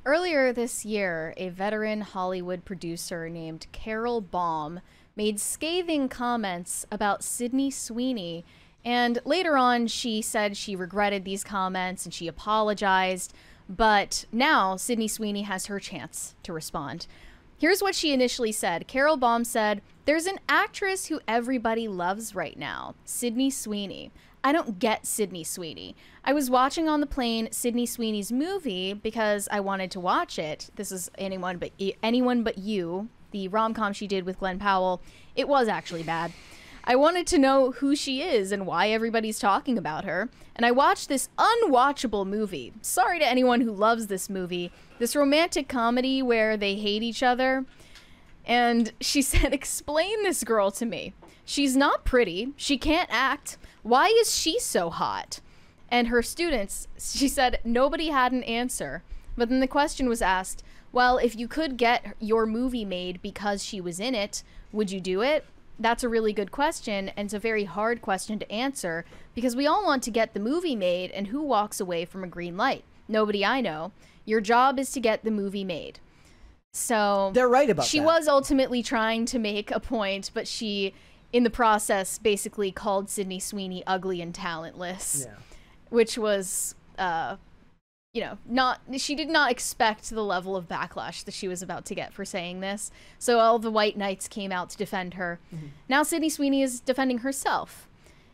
Earlier this year, a veteran Hollywood producer named Carol Baum made scathing comments about Sydney Sweeney, and later on she said she regretted these comments and she apologized, but now Sydney Sweeney has her chance to respond. Here's what she initially said. Carol Baum said, "There's an actress who everybody loves right now, Sydney Sweeney. I don't get Sydney Sweeney. I was watching on the plane Sydney Sweeney's movie because I wanted to watch it. This is Anyone But You, the rom-com she did with Glenn Powell. It was actually bad. I wanted to know who she is and why everybody's talking about her. And I watched this unwatchable movie. Sorry to anyone who loves this movie. This romantic comedy where they hate each other." And she said, "Explain this girl to me. She's not pretty. She can't act. Why is she so hot?" And her students, she said, nobody had an answer. But then the question was asked, well, if you could get your movie made because she was in it, would you do it? That's a really good question, and it's a very hard question to answer because we all want to get the movie made, and who walks away from a green light? Nobody I know. Your job is to get the movie made. So they're right about that. She was ultimately trying to make a point, but she, in the process, basically called Sydney Sweeney ugly and talentless, which was, she did not expect the level of backlash that she was about to get for saying this. So all the white knights came out to defend her. Now Sydney Sweeney is defending herself.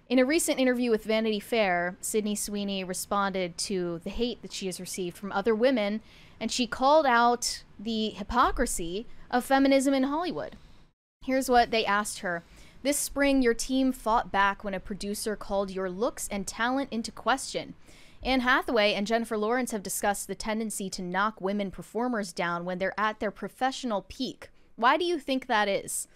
In a recent interview with Vanity Fair, Sydney Sweeney responded to the hate that she has received from other women, and she called out the hypocrisy of feminism in Hollywood. Here's what they asked her. "This spring, your team fought back when a producer called your looks and talent into question. Anne Hathaway and Jennifer Lawrence have discussed the tendency to knock women performers down when they're at their professional peak. Why do you think that is?"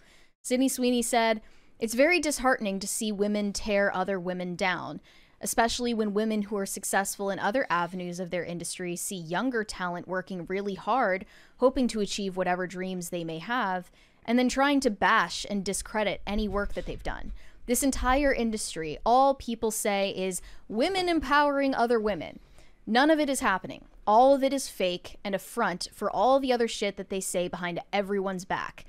Sydney Sweeney said, "It's very disheartening to see women tear other women down, especially when women who are successful in other avenues of their industry see younger talent working really hard, hoping to achieve whatever dreams they may have, and then trying to bash and discredit any work that they've done. This entire industry, all people say is women empowering other women. None of it is happening. All of it is fake and a front for all the other shit that they say behind everyone's back.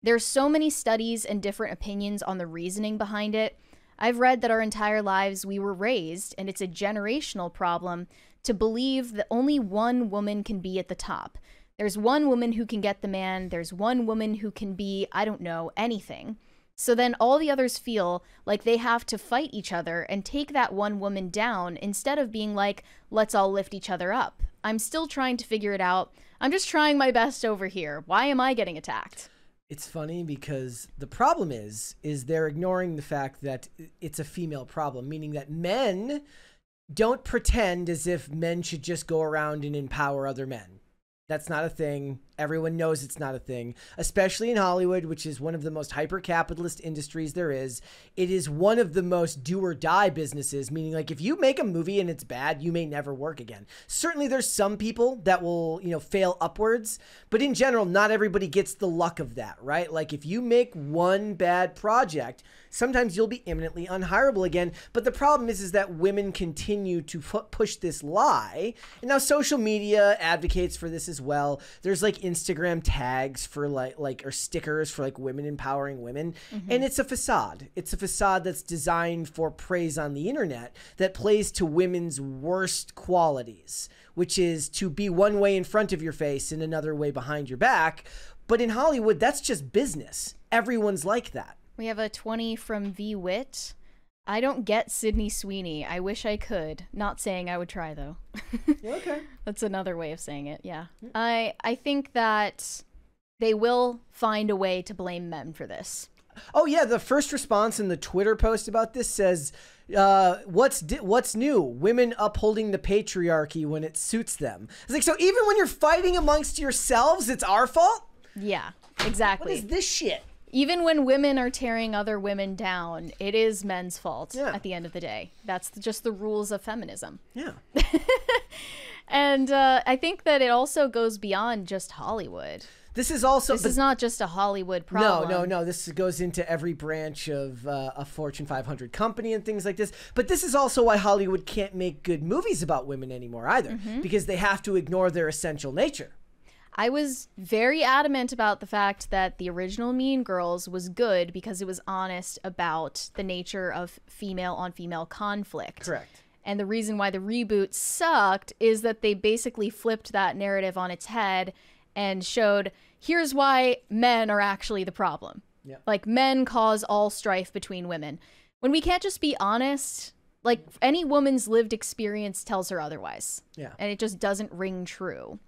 There's so many studies and different opinions on the reasoning behind it. I've read that our entire lives we were raised, and it's a generational problem, to believe that only one woman can be at the top. There's one woman who can get the man, there's one woman who can be, I don't know, anything. So then all the others feel like they have to fight each other and take that one woman down instead of being like, let's all lift each other up. I'm still trying to figure it out. I'm just trying my best over here. Why am I getting attacked?" It's funny because the problem is they're ignoring the fact that it's a female problem, meaning that men don't pretend as if men should just go around and empower other men. That's not a thing. Everyone knows it's not a thing, especially in Hollywood, which is one of the most hyper-capitalist industries there is. It is one of the most do-or-die businesses, meaning like if you make a movie and it's bad, you may never work again. Certainly there's some people that will, fail upwards, but in general, not everybody gets the luck of that, right? Like if you make one bad project, sometimes you'll be imminently unhireable again. But the problem is that women continue to push this lie. And now social media advocates for this as well. There's like Instagram tags for like or stickers for like women empowering women. And it's a facade. It's a facade that's designed for praise on the internet that plays to women's worst qualities, which is to be one way in front of your face and another way behind your back. But in Hollywood, that's just business. Everyone's like that. We have a 20 from VWit. "I don't get Sydney Sweeney. I wish I could. Not saying I would try, though." Okay. That's another way of saying it, yeah. I think that they will find a way to blame men for this. Oh, yeah. The first response in the Twitter post about this says, what's new? Women upholding the patriarchy when it suits them. It's like, so even when you're fighting amongst yourselves, it's our fault? Yeah, exactly. What is this shit? Even when women are tearing other women down, it is men's fault at the end of the day. That's just the rules of feminism. Yeah. And I think that it also goes beyond just Hollywood. This is also... This is not just a Hollywood problem. No. This goes into every branch of a Fortune 500 company and things like this. But this is also why Hollywood can't make good movies about women anymore either, because they have to ignore their essential nature. I was very adamant about the fact that the original Mean Girls was good because it was honest about the nature of female-on-female conflict. Correct. And the reason why the reboot sucked is that they basically flipped that narrative on its head and showed, here's why men are actually the problem. Yeah. Like, men cause all strife between women. When we can't just be honest, like, any woman's lived experience tells her otherwise. Yeah. And it just doesn't ring true.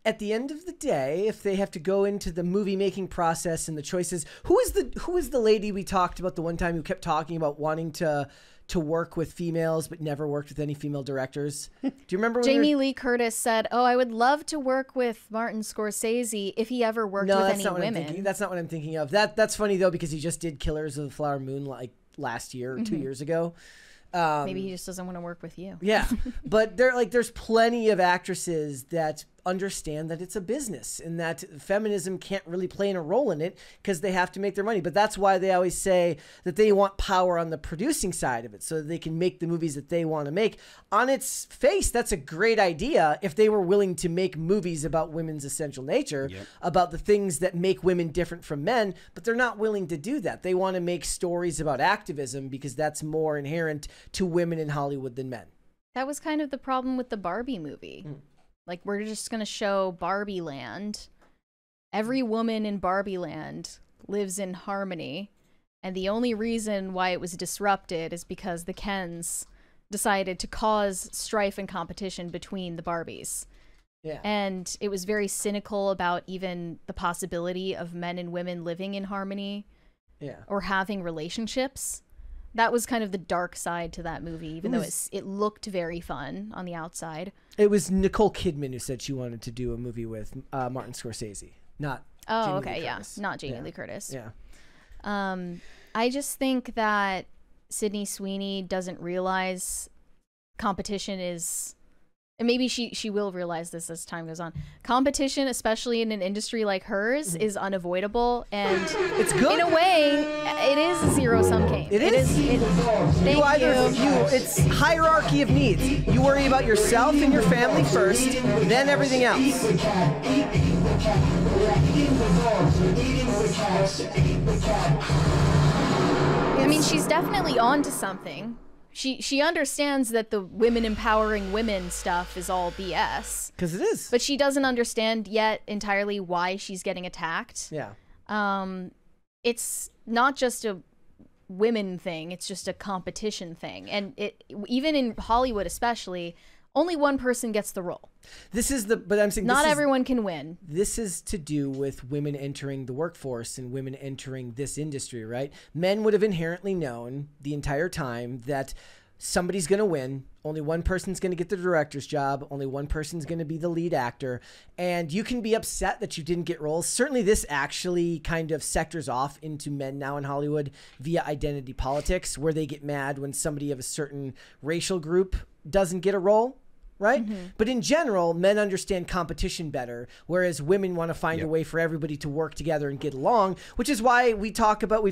At the end of the day, if they have to go into the movie making process and the choices, who is the lady we talked about the one time who kept talking about wanting to work with females but never worked with any female directors? Do you remember when Jamie Lee Curtis said, "Oh, I would love to work with Martin Scorsese if he ever worked with any women." That's not what I'm thinking of. That's funny though, because he just did Killers of the Flower Moon like last year or 2 years ago. Maybe he just doesn't want to work with you. Yeah. But there's plenty of actresses that understand that it's a business and that feminism can't really play a role in it because they have to make their money. But that's why they always say that they want power on the producing side of it so that they can make the movies that they want to make. On its face, that's a great idea if they were willing to make movies about women's essential nature, about the things that make women different from men, but they're not willing to do that. They want to make stories about activism because that's more inherent to women in Hollywood than men. That was kind of the problem with the Barbie movie. Like, we're just going to show Barbie Land. Every woman in Barbie Land lives in harmony. And the only reason why it was disrupted is because the Kens decided to cause strife and competition between the Barbies. Yeah. And it was very cynical about even the possibility of men and women living in harmony or having relationships. That was kind of the dark side to that movie, even though it looked very fun on the outside. It was Nicole Kidman who said she wanted to do a movie with Martin Scorsese, not Jamie Lee Curtis. Not Jamie Lee Curtis. Yeah. I just think that Sydney Sweeney doesn't realize competition is... And maybe she will realize this as time goes on. Competition, especially in an industry like hers, is unavoidable, and it's good. In a way, it is a zero-sum game. It is. Thank you. It's hierarchy of needs. You worry about yourself and your family first, then everything else. I mean, she's definitely on to something. She understands that the women empowering women stuff is all BS. Because it is. But she doesn't understand yet entirely why she's getting attacked. Yeah. It's not just a women thing. It's just a competition thing. And even in Hollywood especially, only one person gets the role. But I'm saying not everyone can win. This is to do with women entering the workforce and women entering this industry, right? Men would have inherently known the entire time that somebody's going to win. Only one person's going to get the director's job. Only one person's going to be the lead actor. And you can be upset that you didn't get roles. Certainly this actually kind of sectors off into men now in Hollywood via identity politics, where they get mad when somebody of a certain racial group doesn't get a role. Right? But in general, men understand competition better, whereas women want to find a way for everybody to work together and get along, which is why we've talked about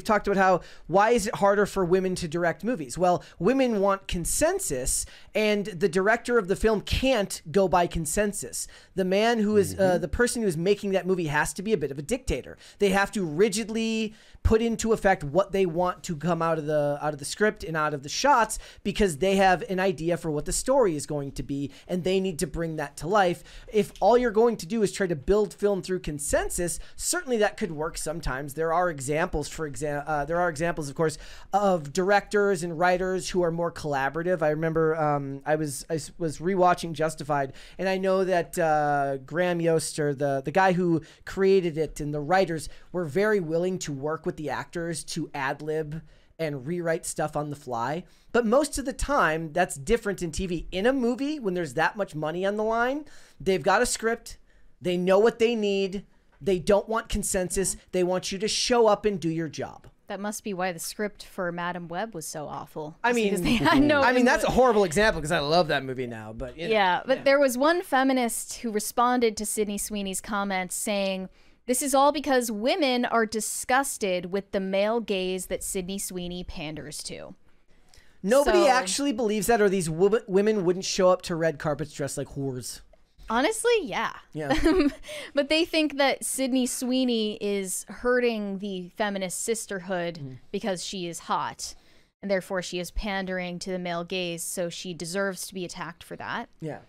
why is it harder for women to direct movies? Well, women want consensus, and the director of the film can't go by consensus. The man who is the person who is making that movie has to be a bit of a dictator. They have to rigidly put into effect what they want to come out of the script and out of the shots, because they have an idea for what the story is going to be, and they need to bring that to life. If all you're going to do is try to build film through consensus, certainly that could work sometimes. There are examples, of course, of directors and writers who are more collaborative. I remember I was rewatching Justified, and I know that Graham Yost, or the guy who created it, and the writers were very willing to work with the actors to ad-lib and rewrite stuff on the fly. But most of the time, that's different in TV. In a movie, when there's that much money on the line, they've got a script, they know what they need, they don't want consensus, they want you to show up and do your job. That must be why the script for Madam Web was so awful. I mean, that's a horrible example because I love that movie now. But there was one feminist who responded to Sydney Sweeney's comments saying, This is all because women are disgusted with the male gaze that Sydney Sweeney panders to. Nobody actually believes that, or these women wouldn't show up to red carpets dressed like whores. Honestly, yeah. But they think that Sydney Sweeney is hurting the feminist sisterhood because she is hot, and therefore she is pandering to the male gaze, so she deserves to be attacked for that. Yeah.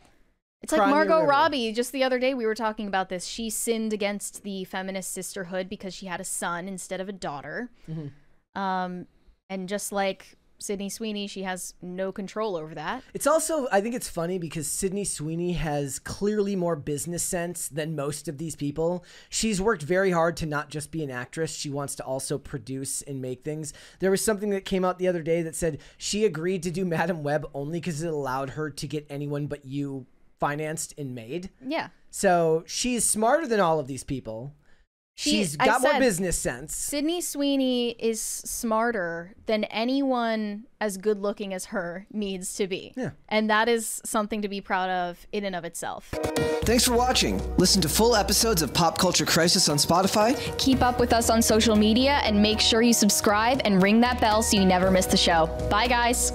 It's like Margot Robbie. Just the other day we were talking about this. She sinned against the feminist sisterhood because she had a son instead of a daughter. And just like Sydney Sweeney, she has no control over that. It's also, I think it's funny because Sydney Sweeney has clearly more business sense than most of these people. She's worked very hard to not just be an actress. She wants to also produce and make things. There was something that came out the other day that said she agreed to do Madam Web only because it allowed her to get Anyone But You financed and made. Yeah. So she's smarter than all of these people. She's got more business sense. Sydney Sweeney is smarter than anyone as good looking as her needs to be. Yeah. And that is something to be proud of in and of itself. Thanks for watching. Listen to full episodes of Pop Culture Crisis on Spotify. Keep up with us on social media and make sure you subscribe and ring that bell so you never miss the show. Bye, guys.